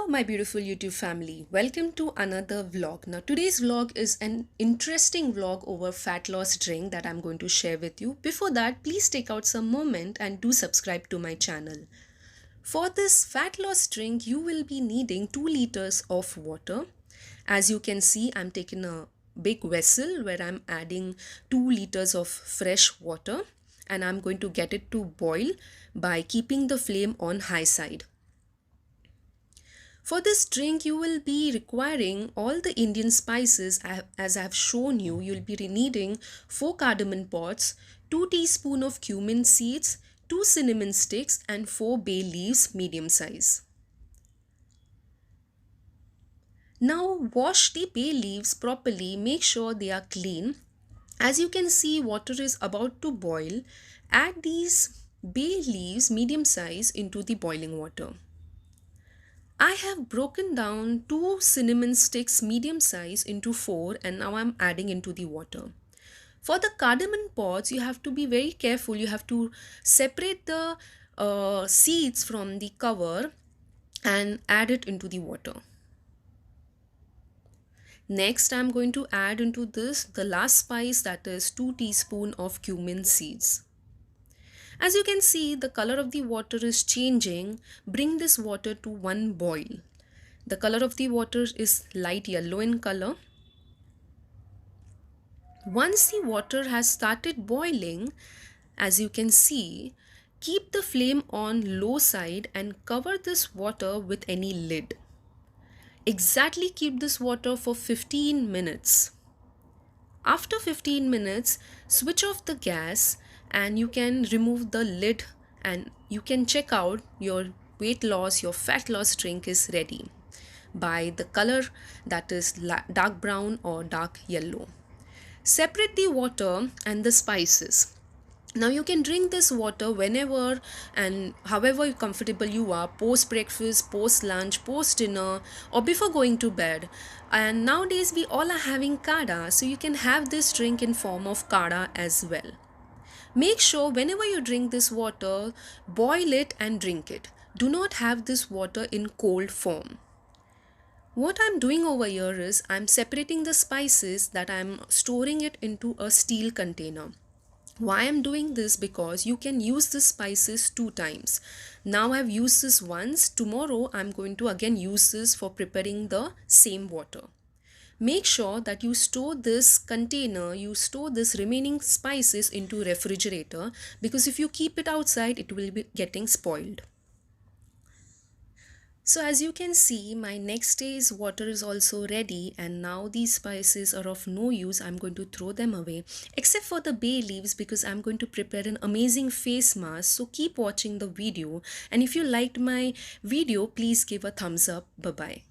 Hello my beautiful YouTube family, welcome to another vlog. Now today's vlog is an interesting vlog over fat loss drink that I'm going to share with you. Before that, please take out some moment and do subscribe to my channel. For this fat loss drink, you will be needing 2 liters of water. As you can see, I'm taking a big vessel where I'm adding 2 liters of fresh water and I'm going to get it to boil by keeping the flame on high side. For this drink, you will be requiring all the Indian spices as I have shown you. You'll be needing 4 cardamom pods, 2 teaspoons of cumin seeds, 2 cinnamon sticks and 4 bay leaves medium size. Now wash the bay leaves properly, make sure they are clean. As you can see, water is about to boil. Add these bay leaves medium size into the boiling water. I have broken down 2 cinnamon sticks medium size into 4 and now I'm adding into the water. For the cardamom pods, you have to be very careful. You have to separate the seeds from the cover and add it into the water. Next, I'm going to add into this the last spice, that is 2 teaspoons of cumin seeds. As you can see, the color of the water is changing. Bring this water to one boil. The color of the water is light yellow in color. Once the water has started boiling, as you can see, keep the flame on low side and cover this water with any lid. Exactly keep this water for 15 minutes. After 15 minutes, switch off the gas and you can remove the lid and you can check out your weight loss, your fat loss drink is ready by the color that is dark brown or dark yellow. Separate the water and the spices. Now you can drink this water whenever and however comfortable you are, post breakfast, post lunch, post dinner or before going to bed. And nowadays we all are having kada, so you can have this drink in form of kada as well. Make sure whenever you drink this water, boil it and drink it. Do not have this water in cold form. What I'm doing over here is I'm separating the spices that I'm storing it into a steel container. Why I'm doing this? Because you can use the spices 2 times. Now I've used this once. Tomorrow I'm going to again use this for preparing the same water. Make sure that you store this container, you store this remaining spices into refrigerator, because if you keep it outside, it will be getting spoiled. So as you can see, my next day's water is also ready and now these spices are of no use. I'm going to throw them away except for the bay leaves because I'm going to prepare an amazing face mask. So keep watching the video and if you liked my video, please give a thumbs up. Bye-bye.